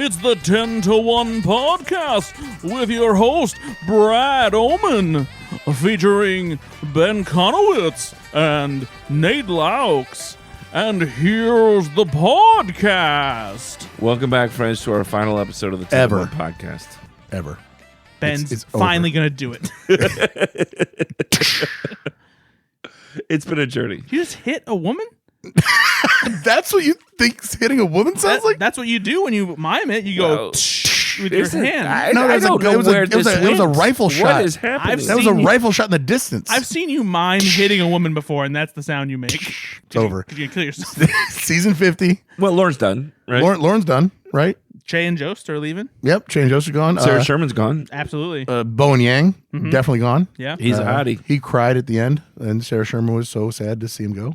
It's the 10 to 1 podcast with your host, Brad Oman, featuring Ben Conowitz and Nate Laux. And here's the podcast. Welcome back, friends, to our final episode of the 10 to 1 podcast. Ever. Ben's It's finally going to do it. It's been a journey. You just hit a woman? That's what you think hitting a woman sounds like? That's what you do when you mime it. You go with your hand. No, I don't know where this it was a went. rifle shot. What is happening? That was a rifle shot in the distance. I've seen you mime hitting a woman before, and that's the sound you make. It's over. Did you kill yourself? Season 50. Well, Lauren's done, right? Lauren's done, right? Che and Jost are leaving. Yep. Change Joseph gone. Sarah Sherman's gone. Absolutely. Bowen Yang, definitely gone. Yeah. He's a hottie. He cried at the end, and Sarah Sherman was so sad to see him go.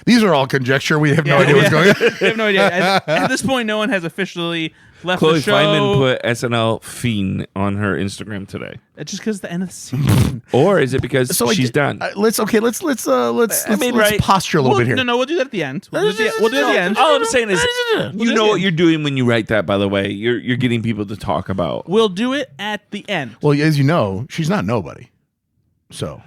These are all conjecture. We have no idea what's going on. We have no idea. At this point, no one has officially left Chloe the show. Feynman put SNL Fiend on her Instagram today. It's just because the end of the season. Or is it because she's done? Let's right. posture a little bit here. No, we'll do that at the end. We'll do it at the end. All I'm saying is, you know what you're doing when you write that, by the way. You're getting people to talk about. We'll do it at the end. Well, as you know, she's not nobody. So,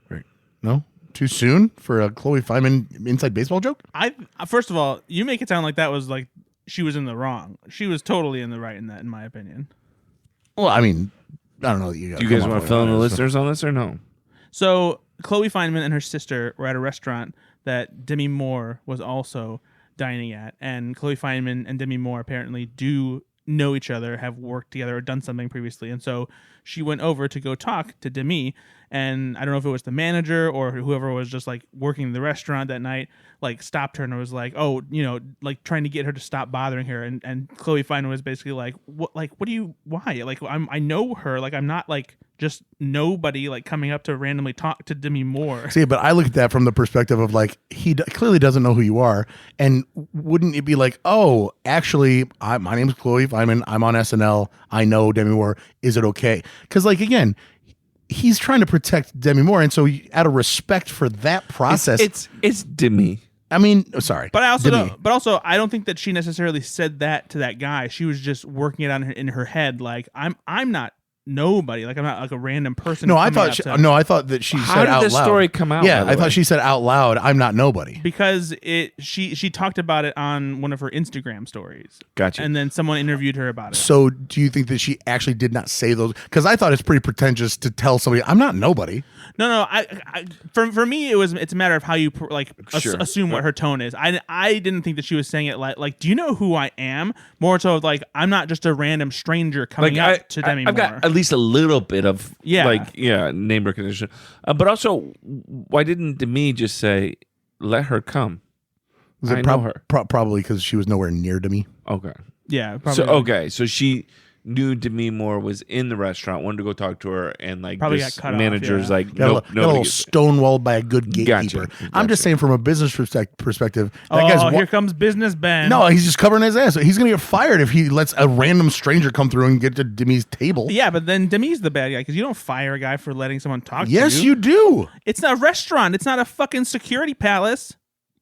right? No, too soon for a Chloe Feynman inside baseball joke. First of all, you make it sound like that was like she was in the wrong. She was totally in the right in that, in my opinion. Well, I mean, I don't know that you. Do you guys want to fill in the listeners on this or no? So Chloe Feynman and her sister were at a restaurant that Demi Moore was also dining at, and Chloe Feynman and Demi Moore apparently do know each other, have worked together, or done something previously, and so she went over to go talk to Demi, and I don't know if it was the manager or whoever was just like working the restaurant that night, like stopped her and was like, oh, you know, like trying to get her to stop bothering her, and Chloe Feynman was basically like, what do you, why? Like, I know her, like I'm not like just nobody like coming up to randomly talk to Demi Moore. See, but I look at that from the perspective of like he clearly doesn't know who you are, and wouldn't it be like, oh, actually, my name's Chloe Feynman, I'm on SNL, I know Demi Moore, is it okay? Because like again, he's trying to protect Demi Moore, and so out of respect for that process, it's Demi. I mean, sorry, but I don't think that she necessarily said that to that guy. She was just working it out in her head, like I'm not nobody, like I'm not like a random person. No, I thought that she How said did out this loud. story come out? Yeah, I thought she said out loud, "I'm not nobody," because she talked about it on one of her Instagram stories. Gotcha. And then someone interviewed her about it. So, do you think that she actually did not say those? Because I thought it's pretty pretentious to tell somebody, "I'm not nobody." No. For me, it's a matter of how you assume what her tone is. I didn't think that she was saying it like, do you know who I am? More so like, I'm not just a random stranger coming up to Demi Moore. I've got at least a little bit of name recognition. But also, why didn't Demi just say, "Let her come"? Was it know her. Probably because she was nowhere near to me. Okay. Yeah. Probably. So she knew Demi Moore was in the restaurant, wanted to go talk to her, and like probably this got cut manager's off, like, got a little stonewalled by a good gatekeeper. Gotcha. I'm just saying from a business perspective. That guy's here comes business Ben. No, he's just covering his ass. He's gonna get fired if he lets a random stranger come through and get to Demi's table. Yeah, but then Demi's the bad guy because you don't fire a guy for letting someone talk to you. Yes, you do. It's not a restaurant. It's not a fucking security palace.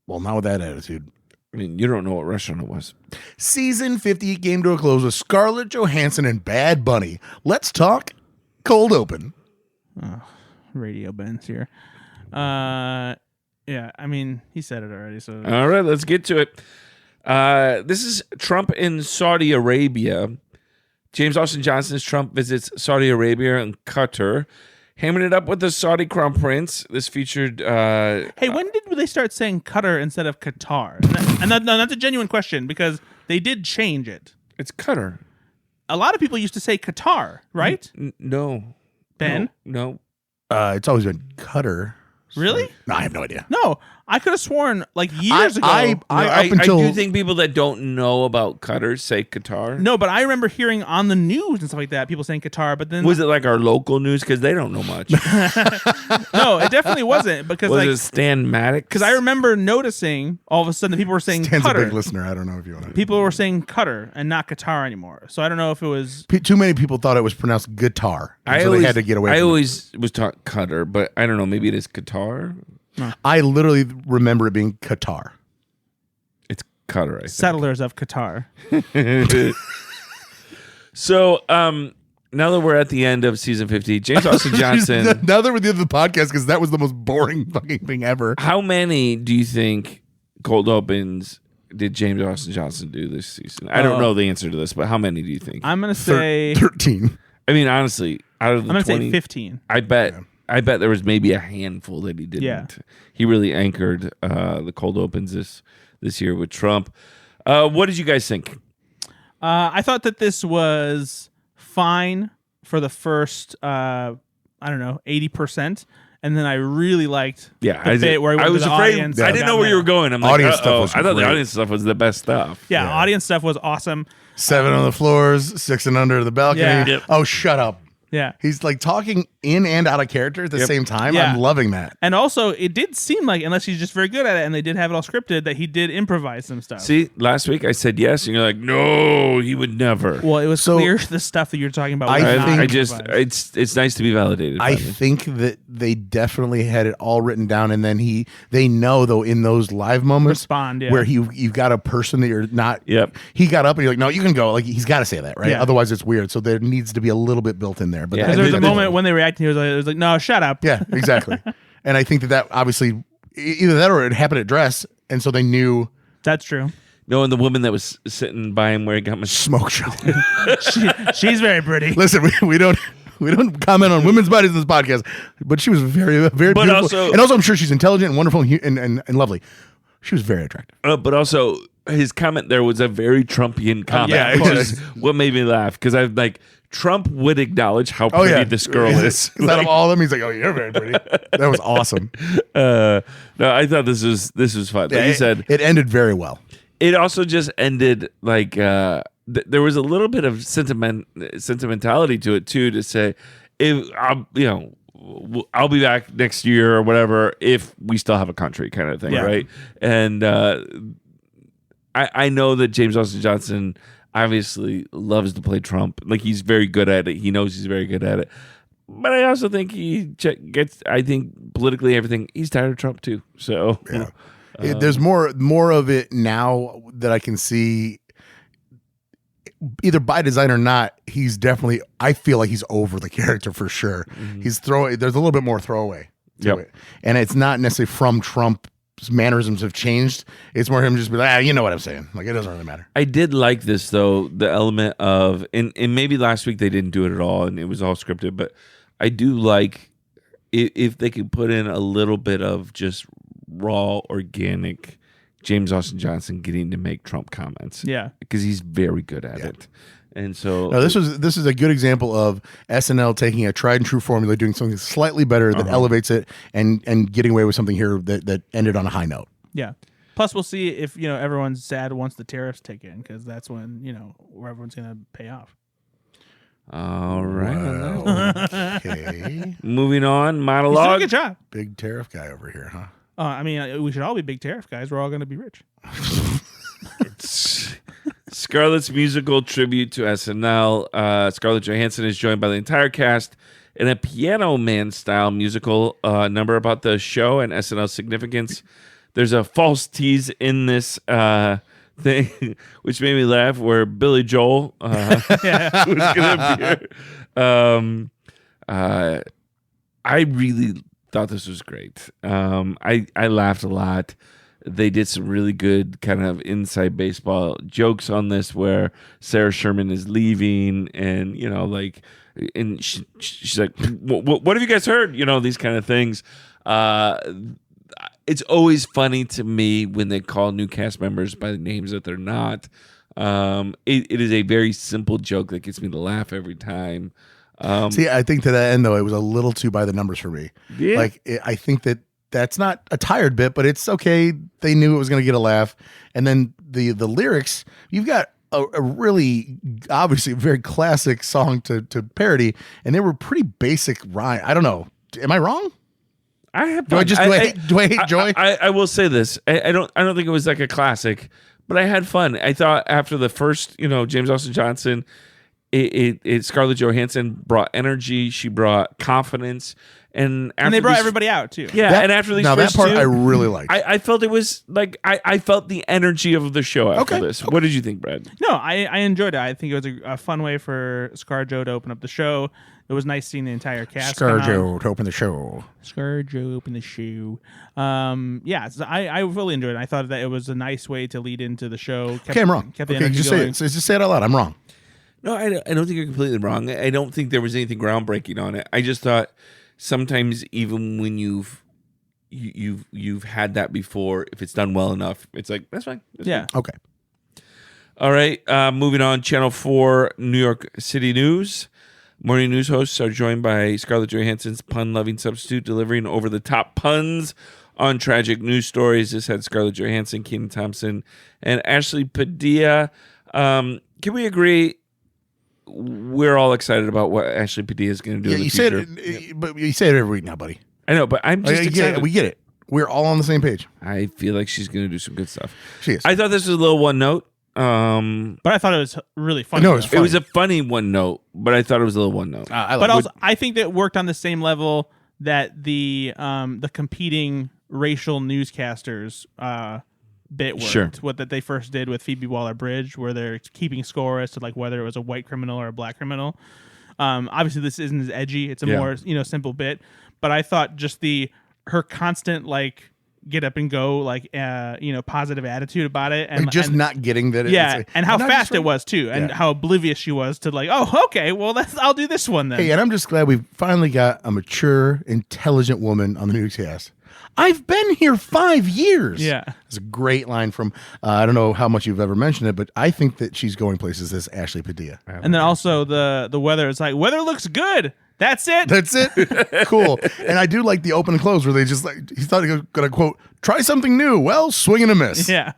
Well, not with that attitude. I mean, you don't know what restaurant it was. Season 50 came to a close with Scarlett Johansson and Bad Bunny. Let's talk cold open. Oh, Radio Ben's here. Yeah, I mean, he said it already. So all right, let's get to it. This is Trump in Saudi Arabia. James Austin Johnson's Trump visits Saudi Arabia and Qatar, hammering it up with the Saudi crown prince. This featured... hey, when did they start saying Qatar instead of Qatar? And that's a genuine question because they did change it. It's Qatar. A lot of people used to say Qatar, right? No. Ben? No. It's always been Cutter. Really? No, I have no idea. No, I could have sworn like years ago. I do think people that don't know about Qatar say Qatar. No, but I remember hearing on the news and stuff like that, people saying Qatar, but then... Was it like our local news? Because they don't know much. No, it definitely wasn't. Because was it Stan Maddox? Because I remember noticing all of a sudden that people were saying Stan's Qatar. a big listener. I don't know if you want to... People were saying Qatar and not Qatar anymore. So I don't know if it was... Too many people thought it was pronounced guitar. They had to get away from it. I always was taught Qatar, but I don't know. Maybe it is Qatar. I literally remember it being Qatar. It's Qatar, I think. Settlers of Qatar. So, now that we're at the end of season 50, James Austin Johnson. Now that we're at the end of the podcast, because that was the most boring fucking thing ever. How many do you think cold opens did James Austin Johnson do this season? I don't know the answer to this, but how many do you think? I'm going to say 13. I mean, honestly, out of the I'm going to 20, say 15. I bet there was maybe a handful that he didn't. Yeah. He really anchored the cold opens this year with Trump. What did you guys think? I thought that this was fine for the first, 80%. And then I really liked the bit where he went I was to the afraid. audience. I didn't know where you were going. I'm like, Audience stuff was I thought the great. audience stuff was the best stuff. Yeah, audience stuff was awesome. 7 on the floors, 6 and under the balcony. Yeah. Yep. Oh, shut up. Yeah. He's like talking in and out of character at the same time. Yeah. I'm loving that. And also, it did seem like, unless he's just very good at it, and they did have it all scripted, that he did improvise some stuff. See, last week I said yes, and you're like, no, he would never. Well, it was So- clear the stuff that you're talking about. I was think- not I just, improvised. it's nice to be validated. I finally. think that they definitely had it all written down, and then they know though in those live moments Respond, yeah. where you've got a person that you're not. Yep. He got up and you're like, no, you can go. Like he's got to say that, right? Yeah. Otherwise, it's weird. So there needs to be a little bit built in there. But Yeah. I Because there was think a that- moment when they reacted, he was like, no, shut up. Yeah, exactly. And I think that obviously either that or it happened at dress, and so they knew That's true. No, and the woman that was sitting by him where he got my smoke show. She's very pretty. Listen, we don't comment on women's bodies in this podcast, but she was very, very But beautiful. also- I'm sure she's intelligent and wonderful and lovely. She was very attractive. But also, his comment there was a very Trumpian comment, yeah, of which course. is what made me laugh because I'm like, Trump would acknowledge how pretty this girl is. Out of all of them, he's like, "Oh, you're very pretty." That was awesome. No, I thought this was fun. Like you said, it ended very well. it also just ended like there was a little bit of sentimentality to it too. To say, if I'll be back next year or whatever if we still have a country, kind of thing, Yeah. right? And I know that James Austin Johnson obviously loves to play Trump. Like he's very good at it. He knows he's very good at it. But I also think he gets. I think politically everything. He's tired of Trump too. So Yeah. There's more of it now that I can see, either by design or not. He's definitely. I feel like he's over the character for sure. He's throwing. There's a little bit more throwaway to Yep. it, and it's not necessarily from Trump's mannerisms have changed. It's more him just be like, you know what I'm saying. Like it doesn't really matter. I did like this though, the element of and maybe last week they didn't do it at all and it was all scripted, but I do like if they could put in a little bit of just raw, organic James Austin Johnson getting to make Trump comments. Yeah. Because he's very good at it. And so No, this is a good example of SNL taking a tried and true formula, doing something slightly better that elevates it, and getting away with something here that ended on a high note. Yeah. Plus, we'll see if everyone's sad once the tariffs take in, because that's when where everyone's gonna pay off. all right. Okay, Moving on, He's doing a monologue. good job. big tariff guy over here, huh? I mean, we should all be big tariff guys. We're all gonna be rich. Scarlett's musical tribute to SNL. Scarlett Johansson is joined by the entire cast in a Piano Man style musical number about the show and SNL's significance. There's a false tease in this thing, which made me laugh, where Billy Joel was going to appear. I really thought this was great. I laughed a lot. They did some really good kind of inside baseball jokes on this, where Sarah Sherman is leaving, and and she's like, "What have you guys heard?" These kind of things. It's always funny to me when they call new cast members by the names that they're not. It is a very simple joke that gets me to laugh every time. See, I think to that end though, it was a little too by the numbers for me. Yeah. I think that's not a tired bit, but it's okay. They knew it was going to get a laugh, and then the lyrics. You've got a really obviously very classic song to parody, and they were pretty basic rhyme. I don't know. Am I wrong? I have Do I hate Joy? I will say this. I don't think it was like a classic, but I had fun. I thought after the first, James Austin Johnson, Scarlett Johansson brought energy. She brought confidence, And after And they brought these- everybody out too. Yeah, and after these now that first part two, I really liked. I felt it was like I felt the energy of the show after Okay. this. What did you think, Brad? No, I enjoyed it. I think it was a fun way for ScarJo to open up the show. It was nice seeing the entire cast. come out. ScarJo to open the show. ScarJo open the show. Yeah, so I really enjoyed it. I thought that it was a nice way to lead into the show. Okay, I'm wrong. Kept the Okay, energy just say going. it. Just say it out loud. I'm wrong. No, I don't think you're completely wrong. I don't think there was anything groundbreaking on it. I just thought sometimes even when you've had that before, if it's done well enough, it's like that's fine. That's Yeah. good. Okay. All right. Moving on. Channel 4 New York City News. Morning news hosts are joined by Scarlett Johansson's pun-loving substitute, delivering over-the-top puns on tragic news stories. This had Scarlett Johansson, Kenan Thompson, and Ashley Padilla. Can we agree? We're all excited about what Ashley Padilla is going to do Yeah, in the you say future. it, but you say it every week now, buddy. I know, but I'm just excited. We get it. We're all on the same page. I feel like she's going to do some good stuff. She is. I thought this was a little one note. But I thought it was really funny. No, it's though. It was a funny one note, but I thought it was a little one note. I like But it. also, I think that it worked on the same level that the competing racial newscasters bit worked. Sure. What that they first did with Phoebe Waller-Bridge, where they're keeping score as to like whether it was a white criminal or a black criminal. Obviously, this isn't as edgy. It's a more simple bit. But I thought just her constant like get up and go like positive attitude about it, and Like, just not getting that. yeah, it's and how I'm not fast just it was too, and Yeah. how oblivious she was to like, oh, okay, well, I'll do this one then. Hey, and I'm just glad we've finally got a mature, intelligent woman on the newscast. I've been here 5 years. Yeah. It's a great line from, I don't know how much you've ever mentioned it, but I think that she's going places as Ashley Padilla. And then also the weather is like, weather looks good. That's it. That's it. Cool. And I do like the open and close where they just like, he thought he was going to quote, try something new. Well, swing and a miss. Yeah.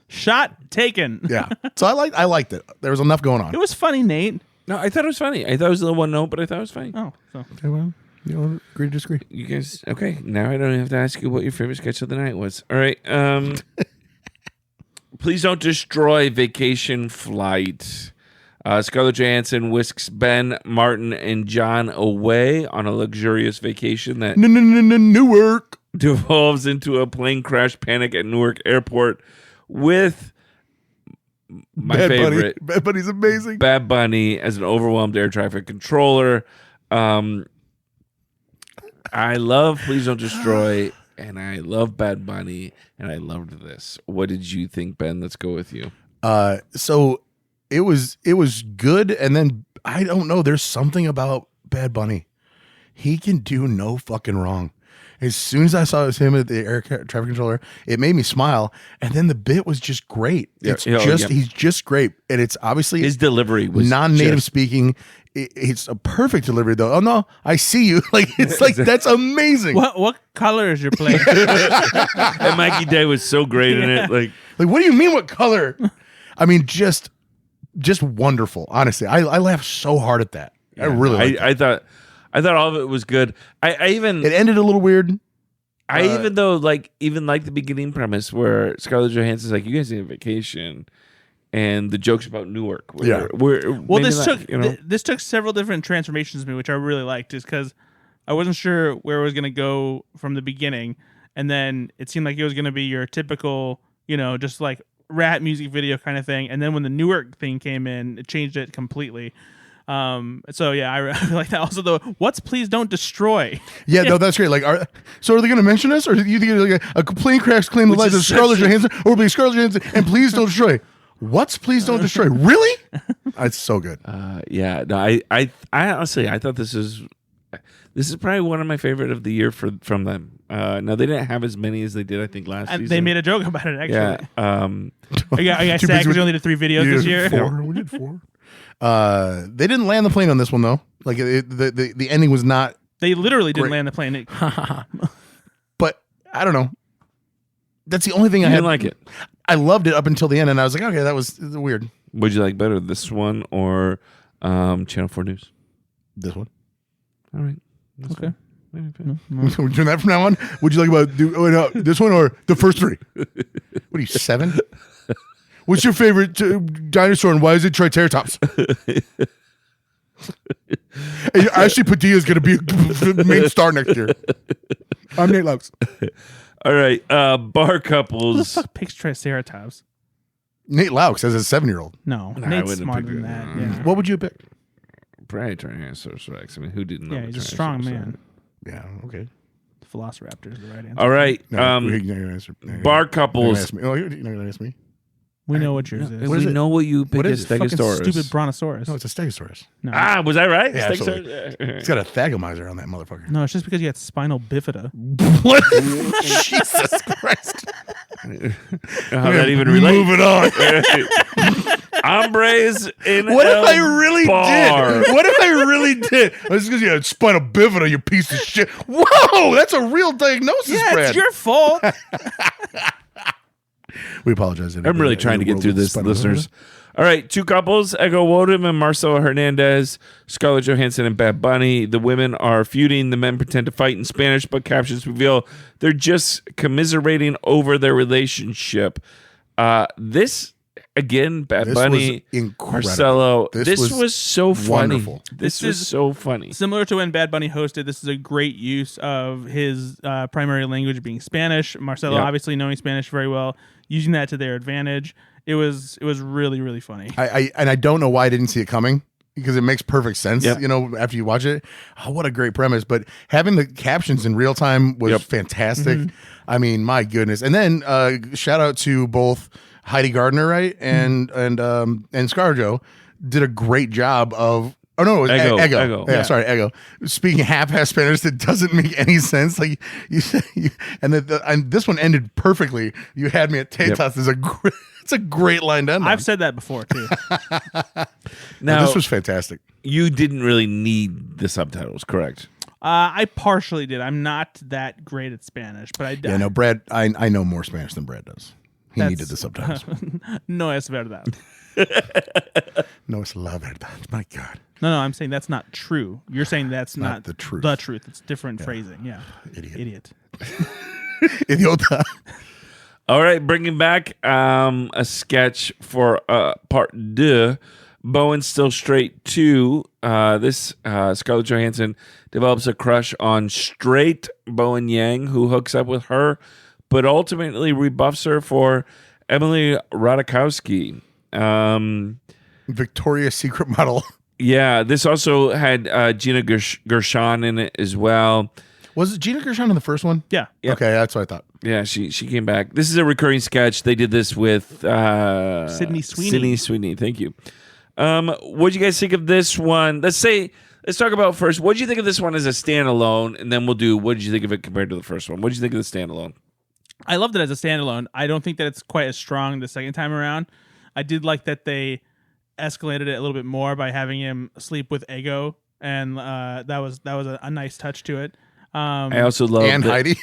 Shot taken. Yeah. So I liked it. There was enough going on. It was funny, Nate. No, I thought it was funny. I thought it was a little one note, but I thought it was funny. Oh, so Okay, well, you know, agree to disagree. You guys, okay? Now I don't have to ask you what your favorite sketch of the night was. All right. Please don't destroy Vacation Flight. Scarlett Johansson whisks Ben, Martin, and John away on a luxurious vacation that Newark. devolves into a plane crash panic at Newark Airport with my Bad favorite, Bunny. Bad Bunny's amazing. Bad Bunny as an overwhelmed air traffic controller. I love Please Don't Destroy, and I love Bad Bunny, and I loved this. What did you think, Ben? Let's go with you. So it was good, and then I don't know. There's something about Bad Bunny. He can do no fucking wrong. As soon as I saw it was him at the air traffic controller, it made me smile. And then the bit was just great. Yeah, It's yeah, just yeah. he's just great, and it's obviously His delivery was non-native just- speaking. It's a perfect delivery, though. Oh no, I see you. Like it's like that's amazing. what color is your plane? And Mikey Day was so great in it. Like, What do you mean? What color? I mean, just wonderful. Honestly, I laughed so hard at that. I really. liked it. I thought all of it was good. I even It ended a little weird. even the beginning premise where Scarlett Johansson's like, you guys need a vacation, and the jokes about Newark. Yeah. Well, maybe this not, took this took several different transformations to me, which I really liked, just because I wasn't sure where it was going to go from the beginning, and then it seemed like it was going to be your typical, just like rap music video kind of thing, and then when the Newark thing came in, it changed it completely. So yeah, I really like that. Also, though, what's Please Don't Destroy? Yeah, no, that's great. Like, so are they going to mention us, or do you think like a plane crash claim the Which lives is of Scarlett such a- Johansson, or will be Scarlett Johansson and Please Don't Destroy? What's Please Don't Destroy? Really? It's so good. yeah. No, I honestly I thought this is probably one of my favorite of the year from them. Now they didn't have as many as they did I think last And season. they made a joke about it actually. yeah. I got Too sad busy because with- we only did 3 videos You this did year. 4. We did 4. They didn't land the plane on this one though. Like the ending was not. They literally didn't Great. land the plane. It- But I don't know. That's the only thing You I had. didn't like it. I loved it up until the end, and I was like, okay, that was weird. Would you like better this one or Channel 4 News? This one. All right. okay. We're doing that from now on. Would you like this one or the first 3? What are you, 7? What's your favorite dinosaur and why is it Triceratops? Hey, Ashley Padilla is going to be the main star next year. I'm Nate Laux. All right, bar Who the couples. fuck picks Triceratops? Nate Laux as a 7-year-old. No, Nah, I Nate's wouldn't smarter pick than it. that. Yeah, What would you pick? Probably Tyrannosaurus Rex. I mean, who didn't know? yeah, he's a strong man. Yeah, okay. Velociraptor is the right answer. All right, No, you're not gonna answer. No, bar you're not gonna couples. ask me. Oh, you're not going to ask me? We know what yours is. What is We it? know what you picked What as is it? Fucking Stegosaurus. stupid brontosaurus. No, it's a Stegosaurus. No, Was I right? Yeah, Stegosaurus? It's got a thagomizer on that motherfucker. no, it's just because you had spinal bifida. What? Jesus Christ. How that even relate? Moving on. Hombres in What if I El really bar. did? What if I really did? It's because you had spinal bifida, you piece of shit. Whoa, that's a real diagnosis, Yeah, Brad. it's your fault. We apologize. I'm really trying to get through this, listeners. All right, two couples, Ego Wodum and Marcelo Hernandez, Scarlett Johansson and Bad Bunny. The women are feuding. The men pretend to fight in Spanish, but captions reveal they're just commiserating over their relationship. This, again, Bad This Bunny, was incredible. Marcelo. This was was so funny. wonderful. This This was is- so funny. Similar to when Bad Bunny hosted, this is a great use of his primary language being Spanish. Marcelo Yeah. obviously knowing Spanish very well, using that to their advantage. It was really, really funny. I don't know why I didn't see it coming because it makes perfect sense, Yep. you know, after you watch it. Oh, what a great premise. But having the captions in real time was Yep. fantastic. I mean, my goodness. And then shout out to both Heidi Gardner, right? And ScarJo did a great job of oh no, it was Ego. Ego. Ego. Yeah, Yeah. sorry, Ego. Speaking half-ass Spanish that doesn't make any sense. Like and this one ended perfectly. You had me at Tetas. It's a great line to end on. I've said that before too. Now, This was fantastic. you didn't really need the subtitles, correct? I partially did. I'm not that great at Spanish, but I Yeah, no, Brad. I know more Spanish than Brad does. He That's- needed the subtitles. No es verdad. No, it's la verdad. My God, No, I'm saying that's not true. You're saying that's Not not the truth. The truth. It's different phrasing. Yeah. idiot. Idiot. Idiota. All right, bringing back a sketch for part 2. Bowen's still straight 2. This Scarlett Johansson develops a crush on straight Bowen Yang, who hooks up with her, but ultimately rebuffs her for Emily Ratajkowski. Victoria's Secret model. Yeah, this also had Gina Gershon in it as well. Was it Gina Gershon in the first one? Yeah. Yep. Okay, that's what I thought. Yeah, she came back. This is a recurring sketch. They did this with Sydney Sweeney. Sydney Sweeney, thank you. What'd you guys think of this one? Let's talk about first. What'd you think of this one as a standalone? And then we'll do what did you think of it compared to the first one? What did you think of the standalone? I loved it as a standalone. I don't think that it's quite as strong the second time around. I did like that they escalated it a little bit more by having him sleep with Ego, and that was a nice touch to it. I also love And Heidi.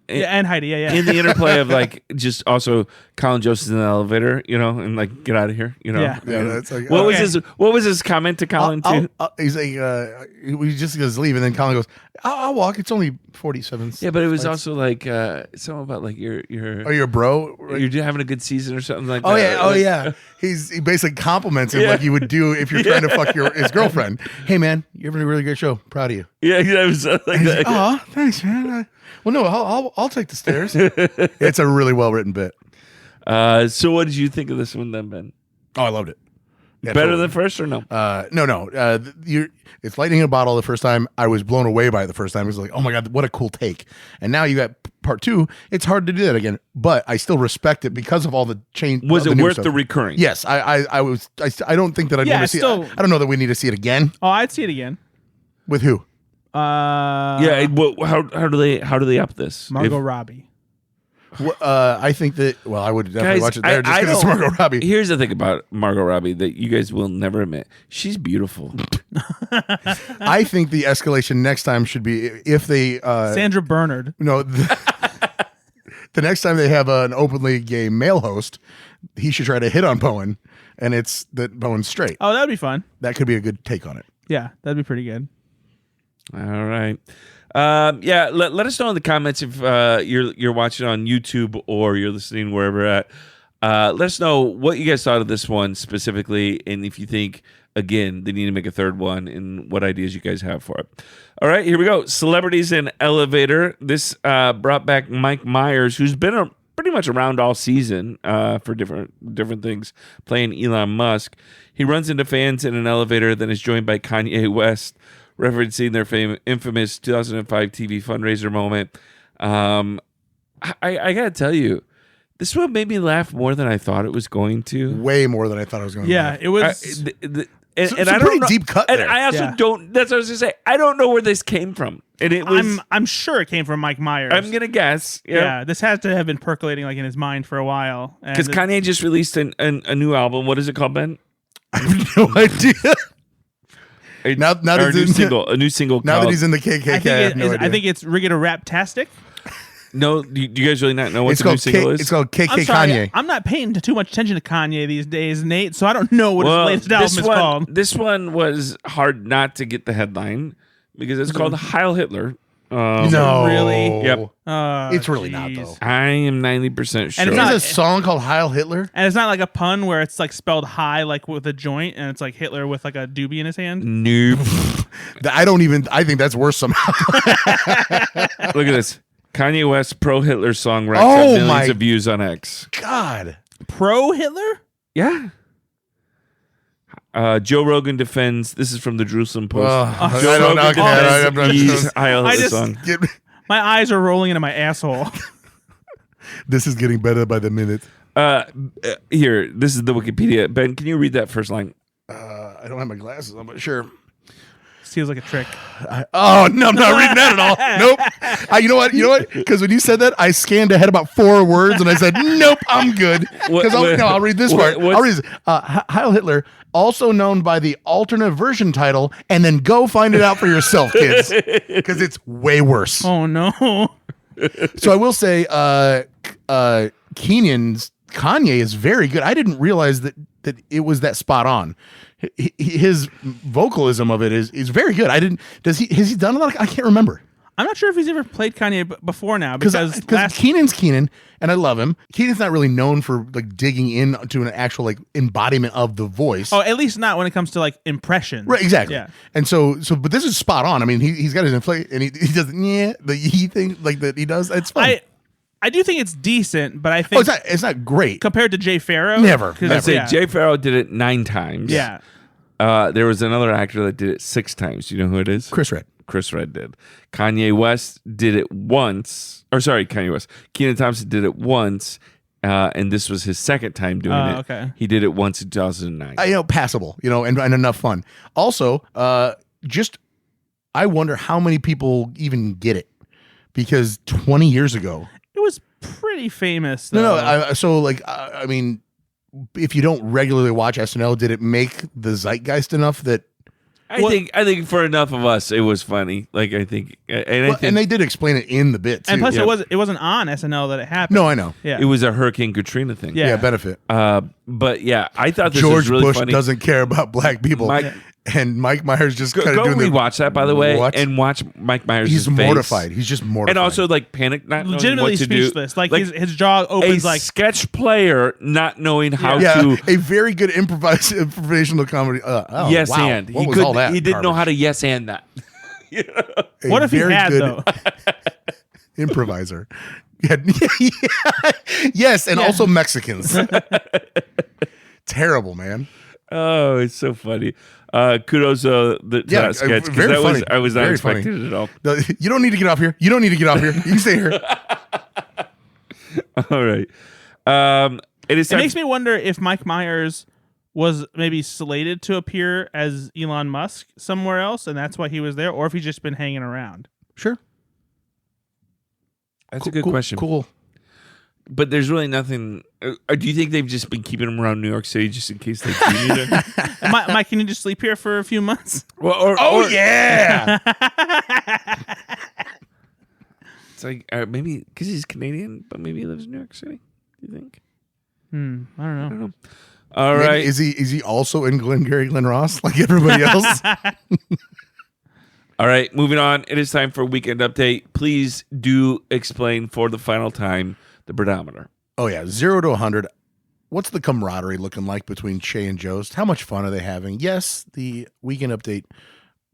Yeah, and Heidi, yeah. in the interplay of like just also Colin Jost in the elevator, you know, and like get out of here, you know. Yeah. Yeah, that's like, What Okay. was his comment to Colin too? he's like, we just goes leave, and then Colin goes, I'll walk. It's only 47. Yeah, but it was flights." also like something about like you're Oh, you're a bro. you're having a good season or something like Oh that. yeah, oh Like, yeah. He basically compliments him Yeah. like you would do if you're trying to fuck his girlfriend. Hey man, you're having a really great show. Proud of you. Yeah, it was like that. Oh, thanks, man. Well, no, I'll take the stairs. It's a really well written bit. So what did you think of this one then, Ben? Oh, I loved it. Yeah, Better totally. than first or no? No. It's lightning in a bottle the first time. I was blown away by it the first time. It was like, oh my God, what a cool take. And now you got part 2. It's hard to do that again, but I still respect it because of all the change. Was of it new worth stuff. the recurring? Yes, I don't think that I'd Yeah, want to see still- it. I don't know that we need to see it again. Oh, I'd see it again. With who? Yeah. How do they up this? Margot If- Robbie. I think that. Well, I would definitely Guys, watch it there just I because it's don't- Margot Robbie. Here's the thing about Margot Robbie that you guys will never admit. She's beautiful. I think the escalation next time should be if they. Sandra Bernard. No, the next time they have an openly gay male host, he should try to hit on Bowen, and it's that Bowen's straight. Oh, that'd be fun. That could be a good take on it. Yeah, that'd be pretty good. All right. Yeah, let us know in the comments if you're watching on YouTube or you're listening wherever at. Let us know what you guys thought of this one specifically, and if you think again, they need to make a third one, and what ideas you guys have for it. All right, here we go. Celebrities in Elevator. This brought back Mike Myers, who's been pretty much around all season for different things, playing Elon Musk. He runs into fans in an elevator, then is joined by Kanye West, referencing their infamous 2005 TV fundraiser moment. I gotta tell you, this one made me laugh more than I thought it was going to. Way more than I thought I was going to. Yeah, it was. And I don't pretty know, deep cut and there. I also don't. That's what I was gonna say. I don't know where this came from, and it was. I'm sure it came from Mike Myers. I'm gonna guess. Yeah, this has to have been percolating like in his mind for a while. Because Kanye just released a new album. What is it called, Ben? I have no idea. Now a new single. Now called, that he's in the KKK, I have no idea. I think it's Rigged a Rap-tastic. No, do you guys really not know what the new single is? It's called KK I'm sorry, Kanye. I'm not paying too much attention to Kanye these days, Nate, so I don't know what his latest album is called. This one was hard not to get the headline because it's called Heil Hitler. No, really? Yep. It's really not though. I am 90% sure. And it's There's a song called Heil Hitler. And it's not like a pun where it's like spelled high, like with a joint, and it's like Hitler with like a doobie in his hand. Nope. I think that's worse somehow. Look at this. Kanye West pro Hitler song racks up millions of views on X. God. Pro Hitler? Yeah. Joe Rogan defends. This is from the Jerusalem Post. Joe Rogan defends Heil Hitler song. My eyes are rolling into my asshole. This is getting better by the minute. Here, this is the Wikipedia. Ben, can you read that first line? I don't have my glasses on, but sure. Feels like a trick. No, I'm not reading that at all. Nope. You know what? Because when you said that, I scanned ahead about 4 words and I said, nope, I'm good. Because I'll read this part. I'll read this. Heil Hitler, also known by the alternate version title, and then go find it out for yourself, kids. Because it's way worse. Oh, no. So I will say, Keenan's Kanye is very good. I didn't realize that it was that spot on. His vocalism of it is very good. Has he done a lot? I can't remember. I'm not sure if he's ever played Kanye before now because Keenan's Keenan, and I love him. Keenan's not really known for like digging into an actual like embodiment of the voice. Oh, at least not when it comes to like impression. Right, exactly. Yeah. And so, but this is spot on. I mean, he's got his inflate, and he does the he thing like that he does. It's fun. I do think it's decent, but I think it's not great compared to Jay Pharoah. Never. I'd say Jay Pharoah did it 9 times. Yeah. There was another actor that did it 6 times. You know who it is? Chris Redd did. Kanye West did it once. Or sorry, Kanye West. Kenan Thompson did it once, and this was his second time doing it. Okay. He did it once in 2009. Passable. And enough fun. Also, I wonder how many people even get it because 20 years ago. It was pretty famous, though. I mean, if you don't regularly watch SNL, did it make the zeitgeist enough that? I think for enough of us, it was funny. Like I think, and they did explain it in the bit too. And plus, it wasn't on SNL that it happened. No, I know. Yeah, it was a Hurricane Katrina thing. Yeah, benefit. But yeah, I thought this George was really Bush funny. doesn't care about black people. And Mike Myers just kind of doing rewatch that, by the way, and watch Mike Myers. He's mortified. He's just mortified, and also like panic, not legitimately knowing what speechless. To do. Like his jaw opens like sketch player not knowing how to. A very good improvisational comedy. Yes, wow. and what was all that? He didn't know how to yes and that. What if he had though? Improviser. Yes, and also Mexicans. Terrible, man. Oh, it's so funny. Kudos to that sketch because I was not expecting it at all. You don't need to get off here. You don't need to get off here. You can stay here. All right. It makes me wonder if Mike Myers was maybe slated to appear as Elon Musk somewhere else, and that's why he was there, or if he's just been hanging around. Sure. That's a good question. Cool. But there's really nothing. Do you think they've just been keeping him around New York City just in case they do need him? Mike, can you just sleep here for a few months? Well, yeah. It's like maybe because he's Canadian, but maybe he lives in New York City. Do you think? I don't know. All right. Is he also in Glengarry Glen Ross like everybody else? All right, moving on. It is time for a weekend update. Please do explain for the final time the pedometer. Oh yeah, 0 to 100. what's the camaraderie looking like between Che and Jost? How much fun are they having? Yes, the weekend update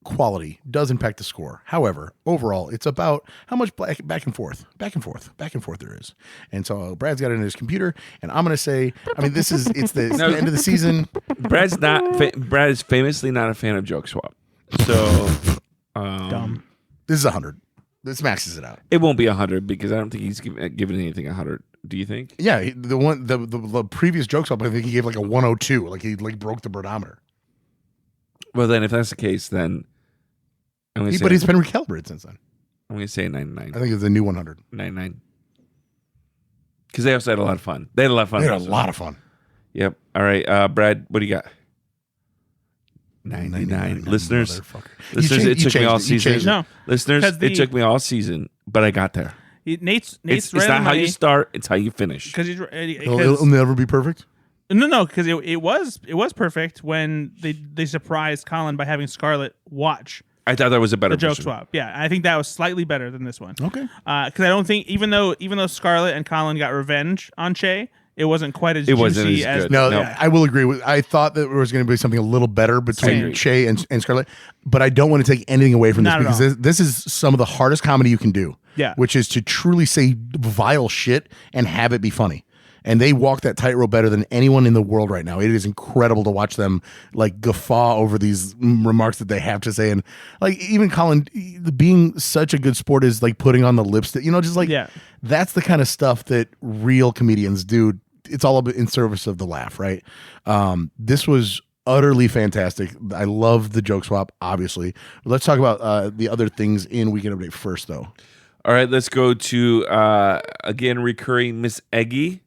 quality does impact the score. However, overall, it's about how much back and forth there is. And so Brad's got it in his computer, and I'm going to say, I mean, it's the end of the season. Brad is famously not a fan of joke swap. So Dumb. This is 100. This maxes it out. It won't be 100 because I don't think he's given anything 100. Do you think? Yeah, the previous joke swap, I think he gave like a 102. Like he broke the barometer. Well, then if that's the case, then I'm going to say. But he's been recalibrated since then. I'm going to say 99. I think it's a new 100. 99. Because they also had a lot of fun. They had a lot of fun. They had a lot of fun. Yep. All right, Brad, what do you got? 99. Listeners, it took me all season. No. Listeners, it took me all season, but I got there. Nate's It's right not on how the you start, it's how you finish. Because It'll never be perfect. No, because it was perfect when they surprised Colin by having Scarlett watch I thought that was a better the joke version. swap. Yeah, I think that was slightly better than this one. Okay. Because I don't think even though Scarlett and Colin got revenge on Che, it wasn't quite as juicy as good. No, No. I will agree with. I thought that there was going to be something a little better between Same. Che and Scarlett, but I don't want to take anything away from this Not at because all. this is some of the hardest comedy you can do. Yeah. Which is to truly say vile shit and have it be funny. And they walk that tightrope better than anyone in the world right now. It is incredible to watch them like guffaw over these remarks that they have to say. And like even Colin being such a good sport is like putting on the lipstick, just like that's the kind of stuff that real comedians do. It's all in service of the laugh, right? This was utterly fantastic. I love the joke swap, obviously. Let's talk about the other things in Weekend Update first, though. All right, let's go to, again, recurring Miss Eggy.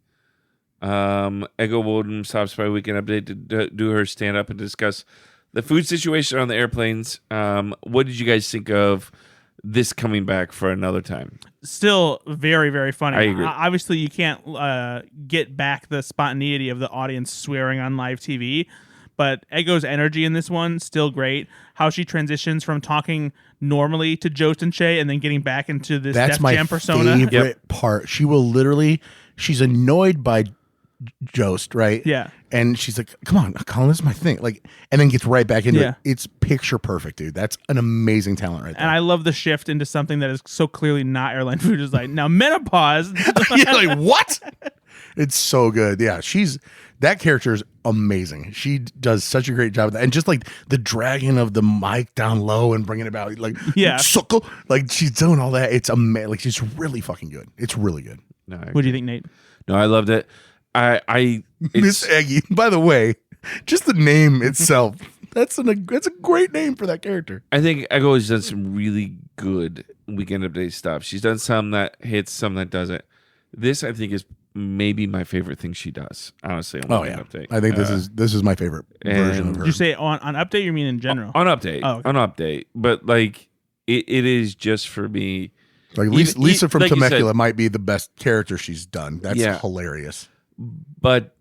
Ego Woden stops by Weekend Update to do her stand-up and discuss the food situation on the airplanes. What did you guys think of this coming back for another time? Still very, very funny. I agree. Obviously, you can't get back the spontaneity of the audience swearing on live TV, but Ego's energy in this one, still great. How she transitions from talking normally to Jost and Che and then getting back into this Def Jam persona. That's my favorite part. She will literally, she's annoyed by Jost, right? Yeah. And she's like, come on, Colin, this is my thing. Like, and then gets right back into Yeah. it. It's picture perfect, dude. That's an amazing talent right there. And I love the shift into something that is so clearly not airline food. Is like, now menopause. Yeah, like, what? It's so good. Yeah, that character is amazing. She does such a great job of that. And just like the dragging of the mic down low and bringing it about, like, suckle, like she's doing all that. It's amazing. Like, she's really fucking good. It's really good. No, What do you think, Nate? No, I loved it. Miss Eggy. By the way, just the name itself, that's a great name for that character. I think Ego has done some really good Weekend Update stuff. She's done some that hits, some that doesn't. This, I think, is maybe my favorite thing she does, honestly, on Weekend Update. I think this is my favorite version of her. Did you say on Update, you mean in general? On Update. Oh, okay. On Update. But, like, it is just for me. Like Lisa from like Temecula might be the best character she's done. That's Yeah. hilarious. But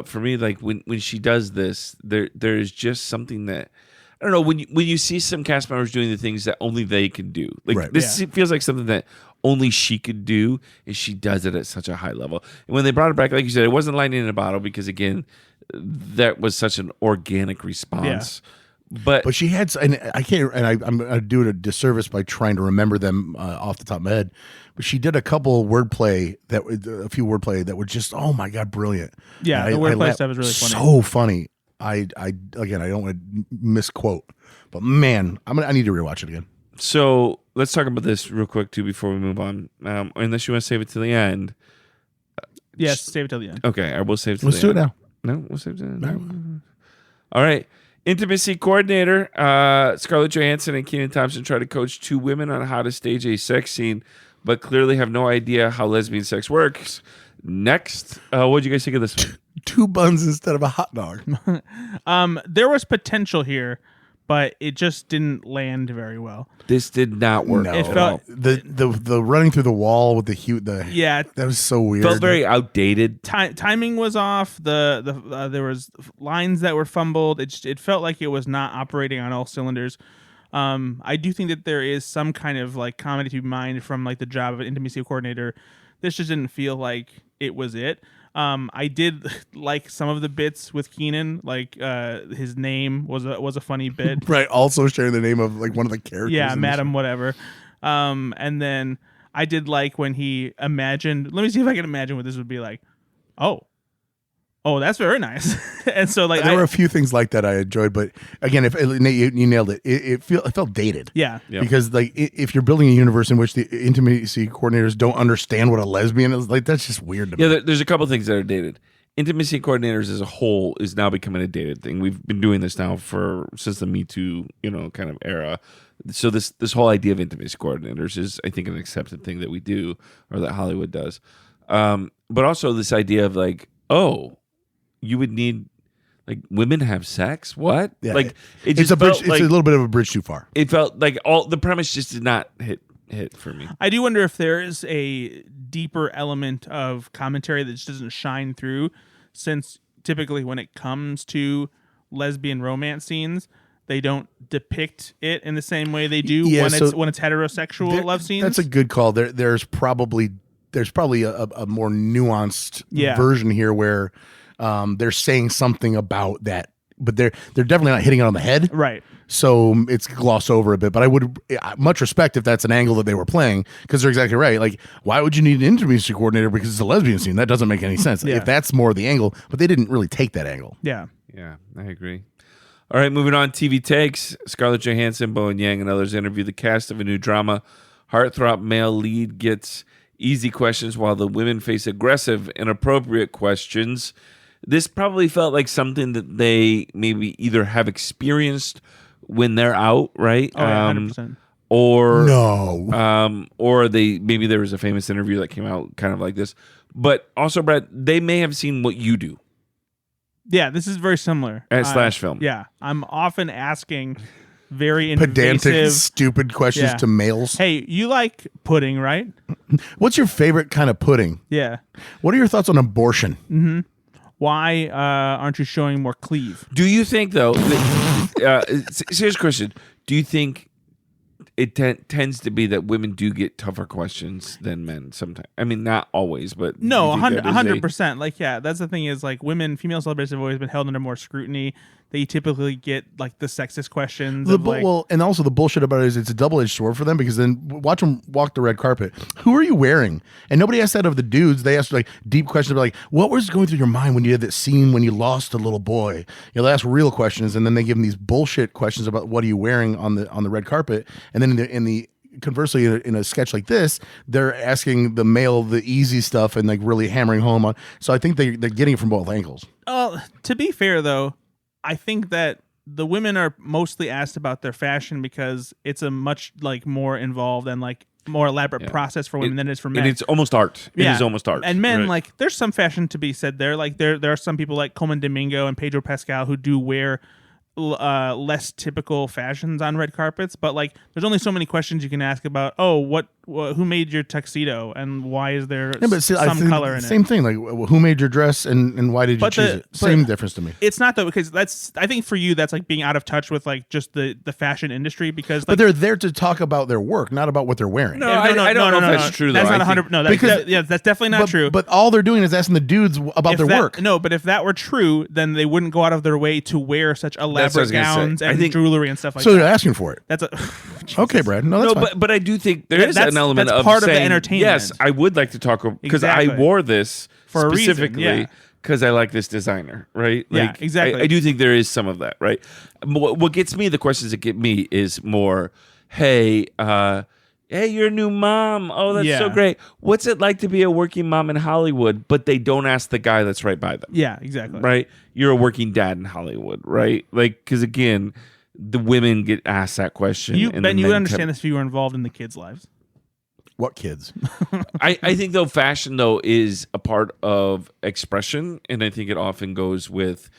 for me, like when she does this, there's just something that I don't know. When you see some cast members doing the things that only they can do, like Right. this feels like something that only she could do, and she does it at such a high level. And when they brought it back, like you said, it wasn't lightning in a bottle because again, that was such an organic response. But she had, and I can't, and I'm going to do it a disservice by trying to remember them off the top of my head. But she did a few wordplay that were just, oh my god, brilliant. Yeah, And the wordplay stuff is really funny. So funny. I don't want to misquote, but man, I need to rewatch it again. So let's talk about this real quick too before we move on. Unless you want to save it to the end. Yes, save it till the end. Okay, I will save it to Let's the do end. it now. No, we'll save it to the end. All right. Intimacy coordinator Scarlett Johansson and Kenan Thompson try to coach two women on how to stage a sex scene, but clearly have no idea how lesbian sex works. Next, what did you guys think of this one? Two buns instead of a hot dog. There was potential here, but it just didn't land very well. This did not work. No, It felt- the running through the wall with the Yeah, that was so weird. Felt very outdated. timing was off. There was lines that were fumbled. It felt like it was not operating on all cylinders. I do think that there is some kind of like comedy to be mined from like the job of an intimacy coordinator. This just didn't feel like it was it. I did like some of the bits with Keenan, like his name was a funny bit. Right. Also sharing the name of like one of the characters. Yeah, in Madam whatever. And then I did like when he imagined. Let me see if I can imagine what this would be like. Oh, that's very nice. And so like there were a few things like that I enjoyed, but again, if you nailed it, it felt dated. Yeah. Because like if you're building a universe in which the intimacy coordinators don't understand what a lesbian is, like that's just weird to me. Yeah, there's a couple things that are dated. Intimacy coordinators as a whole is now becoming a dated thing. We've been doing this now since the Me Too, kind of era. So this whole idea of intimacy coordinators is, I think, an accepted thing that we do or that Hollywood does. But also this idea of like, oh, you would need like women have sex? What? Yeah, like it's a bridge. It's a little bit of a bridge too far. It felt like all the premise just did not hit for me. I do wonder if there is a deeper element of commentary that just doesn't shine through, since typically when it comes to lesbian romance scenes, they don't depict it in the same way they do when it's heterosexual love scenes. That's a good call. There's probably a more nuanced version here where they're saying something about that, but they're definitely not hitting it on the head. Right. So it's glossed over a bit, but I would much respect if that's an angle that they were playing, because they're exactly right. Like, why would you need an intimacy coordinator because it's a lesbian scene? That doesn't make any sense. If that's more the angle, but they didn't really take that angle. Yeah. Yeah, I agree. All right, moving on. TV takes. Scarlett Johansson, Bowen Yang, and others interview the cast of a new drama. Heartthrob male lead gets easy questions while the women face aggressive, inappropriate questions. This probably felt like something that they maybe either have experienced when they're out, right? Oh, yeah, 100%. Or no. Or maybe there was a famous interview that came out kind of like this. But also, Brad, they may have seen what you do. Yeah, this is very similar. At Slash Film. Yeah, I'm often asking very pedantic, invasive, stupid questions to males. Hey, you like pudding, right? What's your favorite kind of pudding? Yeah. What are your thoughts on abortion? Mm-hmm. Why aren't you showing more cleave? Do you think, though, serious question, do you think it tends to be that women do get tougher questions than men sometimes? I mean, not always, but... No, 100%. Like, yeah, that's the thing is, like, female celebrities have always been held under more scrutiny. They typically get, like, the sexist questions. And also the bullshit about it is it's a double-edged sword for them, because then watch them walk the red carpet. Who are you wearing? And nobody asked that of the dudes. They asked, like, deep questions about, like, what was going through your mind when you had that scene when you lost a little boy? They ask real questions, and then they give them these bullshit questions about what are you wearing on the red carpet. And then conversely, in a sketch like this, they're asking the male the easy stuff and like really hammering home on. So I think they're getting it from both angles. To be fair, though, I think that the women are mostly asked about their fashion because it's a much like more involved and like more elaborate process for women than it is for men. And it's almost art. It is almost art. And men, like, there's some fashion to be said there. Like, there are some people like Coleman Domingo and Pedro Pascal who do wear less typical fashions on red carpets, but like there's only so many questions you can ask about who made your tuxedo and why is there some color in it. Same thing, like who made your dress and why did you choose it? Same difference to me. It's not though, because I think for you that's like being out of touch with like just the fashion industry, because like, but they're there to talk about their work, not about what they're wearing. I don't know if that's true though. That's not 100. No, that's definitely not true. But all they're doing is asking the dudes about their work. No, but if that were true, then they wouldn't go out of their way to wear such elaborate gowns and jewelry and stuff like that. So they're asking for it. That's okay, Brad. No, that's fine. But I do think there is an element of part saying, of the entertainment. Yes, I would like to talk because I wore this for specifically because I like this designer, right? Like, yeah, exactly. I do think there is some of that, right? What gets me, the questions that get me is more, hey, you're a new mom. Oh, that's so great. What's it like to be a working mom in Hollywood? But they don't ask the guy that's right by them. Yeah, exactly. Right? You're a working dad in Hollywood, right? Like, because again, the women get asked that question. Ben, you would understand this if you were involved in the kids' lives. What kids? I think, though, fashion, though, is a part of expression. And I think it often goes with